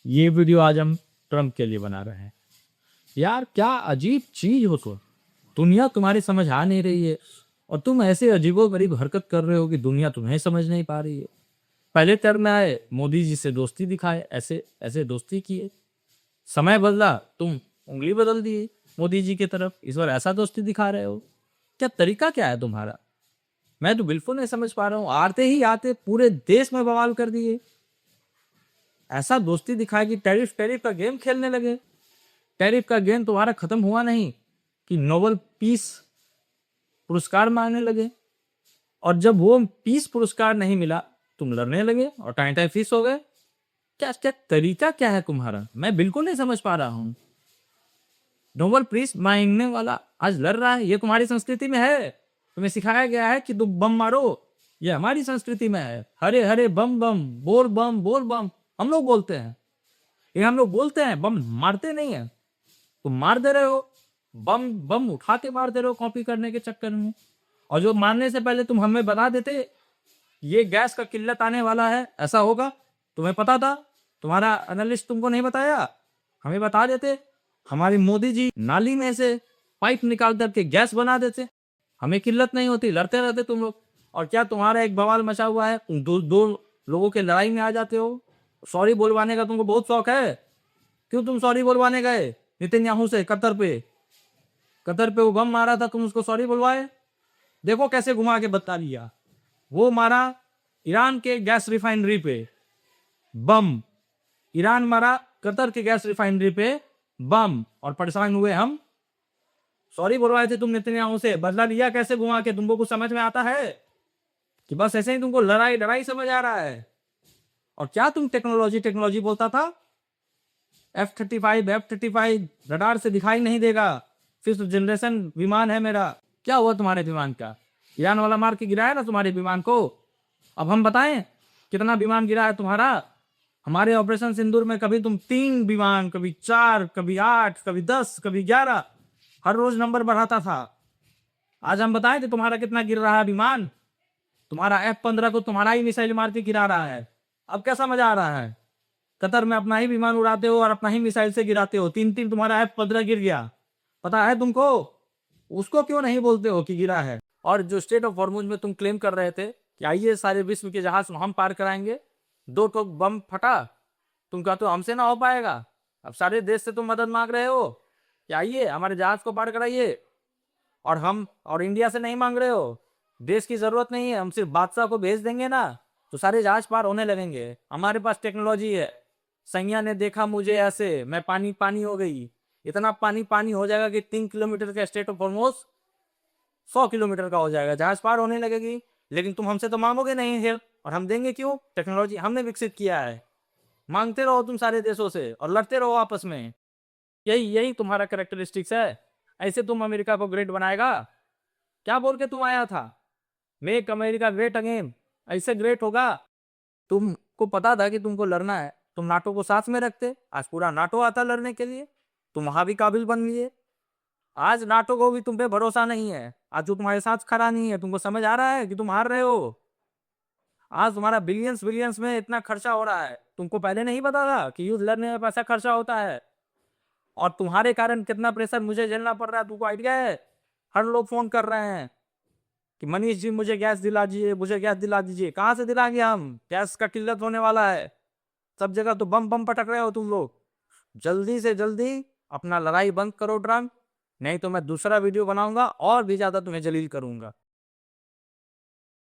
ये वीडियो आज हम ट्रम्प के लिए बना रहे हैं। यार क्या अजीब चीज हो तुम। दुनिया तुम्हारी समझ आ नहीं रही है और तुम ऐसे अजीबोगरीब हरकत कर रहे हो कि दुनिया तुम्हें समझ नहीं पा रही है। पहले टर्म में आए, मोदी जी से दोस्ती दिखाए, ऐसे ऐसे दोस्ती किए। समय बदला, तुम उंगली बदल दिए मोदी जी की तरफ। इस बार ऐसा दोस्ती दिखा रहे हो। क्या तरीका क्या है तुम्हारा? मैं तो बिल्कुल नहीं समझ पा रहा हूँ। आते ही आते पूरे देश में बवाल कर दिए। ऐसा दोस्ती दिखाए कि टैरिफ टैरिफ का गेम खेलने लगे। टैरिफ का गेम तुम्हारा खत्म हुआ नहीं कि नोबेल पीस पुरस्कार मांगने लगे, और जब वो पीस पुरस्कार नहीं मिला तुम लड़ने लगे और टाइम टाइम फीस हो गए। क्या क्या तरीका क्या है तुम्हारा? मैं बिल्कुल नहीं समझ पा रहा हूँ। नोबेल पीस मांगने वाला आज लड़ रहा है, ये तुम्हारी संस्कृति में है। तुम्हें सिखाया गया है कि तुम बम मारो, ये हमारी संस्कृति में है। हरे हरे बम बम, बोल बम हम लोग बोलते हैं। ये हम लोग बोलते हैं, बम मारते नहीं है। तुम मार दे रहे हो, बम बम उठा के मार दे रहे हो कॉपी करने के चक्कर में। और जो मारने से पहले तुम हमें बता देते ये गैस का किल्लत आने वाला है, ऐसा होगा, तुम्हें पता था? तुम्हारा एनालिस्ट तुमको नहीं बताया? हमें बता देते। हमारी मोदी जी नाली में से पाइप निकाल करके गैस बना देते, हमें किल्लत नहीं होती, लड़ते रहते तुम लोग। और क्या तुम्हारा एक बवाल मचा हुआ है, तुम दो दो लोगों के लड़ाई में आ जाते हो। सॉरी बोलवाने का तुमको बहुत शौक है। क्यों तुम सॉरी बोलवाने गए नेतन्याहू से? कतर पे वो बम मारा था, तुम उसको सॉरी बुलवाए? देखो कैसे घुमा के बता दिया। वो मारा ईरान के गैस रिफाइनरी पे बम, ईरान मारा कतर के गैस रिफाइनरी पे बम, और परेशान हुए हम। सॉरी बुलवाए थे तुम नेतन्याहू से, बदला लिया कैसे घुमा के? तुमको कुछ समझ में आता है कि बस ऐसे ही तुमको लड़ाई लड़ाई समझ आ रहा है? और क्या तुम टेक्नोलॉजी टेक्नोलॉजी बोलता था? F-35 रडार से दिखाई नहीं देगा, फिफ्थ जनरेशन विमान है मेरा। क्या हुआ तुम्हारे विमान का? ईरान वाला मार के गिराया ना तुम्हारे विमान को। अब हम बताएं कितना विमान गिरा है तुम्हारा? हमारे ऑपरेशन सिंदूर में कभी तुम 3 विमान, कभी 4, कभी 8, कभी 10, कभी 11, हर रोज नंबर बढ़ाता था। आज हम बताएं कि तुम्हारा कितना गिर रहा है विमान। तुम्हारा F-15 को तुम्हारा ही मिसाइल मार के गिरा रहा है। अब क्या समझ आ रहा है? कतर में अपना ही विमान उड़ाते हो और अपना ही मिसाइल से गिराते हो। 3 तुम्हारा F-15 गिर गया, पता है तुमको? उसको क्यों नहीं बोलते हो कि गिरा है? और जो स्टेट ऑफ हॉर्मुज में तुम क्लेम कर रहे थे कि आइए सारे विश्व के जहाज हम पार कराएंगे, 2 तो बम फटा, तुम कहते हो हमसे ना हो पाएगा। अब सारे देश से तुम मदद मांग रहे हो कि आइए हमारे जहाज को पार कराइए, और हम और इंडिया से नहीं मांग रहे हो। देश की जरूरत नहीं है, हम सिर्फ बादशाह को भेज देंगे ना तो सारे जहाज पार होने लगेंगे। हमारे पास टेक्नोलॉजी है। सैया ने देखा मुझे ऐसे, मैं पानी पानी हो गई। इतना पानी पानी हो जाएगा कि 3 किलोमीटर का स्टेट ऑफ हॉर्मुज 100 किलोमीटर का हो जाएगा, जहाज पार होने लगेगी। लेकिन तुम हमसे तो मांगोगे नहीं हेल्प, और हम देंगे क्यों? टेक्नोलॉजी हमने विकसित किया है। मांगते रहो तुम सारे देशों से और लड़ते रहो आपस में। यही यही तुम्हारा कैरेक्टरिस्टिक्स है। ऐसे तुम अमेरिका को ग्रेट बनाएगा? क्या बोल के तुम आया था? मेक अमेरिका ग्रेट अगेन, ऐसे ग्रेट होगा? तुमको पता था कि तुमको लड़ना है, तुम नाटो को साथ में रखते। आज पूरा नाटो आता लड़ने के लिए, तुम वहां भी काबिल बन लिए। आज नाटो को भी तुम पे भरोसा नहीं है। आज जो तुम्हारे साथ खड़ा नहीं है, तुमको समझ आ रहा है कि तुम हार रहे हो। आज तुम्हारा बिलियंस बिलियंस में इतना खर्चा हो रहा है, तुमको पहले नहीं पता था कि युद्ध लड़ने में पैसा खर्चा होता है? और तुम्हारे कारण कितना प्रेशर मुझे झेलना पड़ रहा है, तुमको आइडिया है? हर लोग फोन कर रहे हैं कि मनीष जी मुझे गैस दिला दीजिए, मुझे गैस दिला दीजिए। कहाँ से दिलाएंगे हम? गैस का किल्लत होने वाला है। सब जगह तो बम बम पटक रहे हो तुम लोग। जल्दी से जल्दी अपना लड़ाई बंद करो ट्रम्प, नहीं तो मैं दूसरा वीडियो बनाऊंगा और भी ज्यादा तुम्हें जलील करूंगा।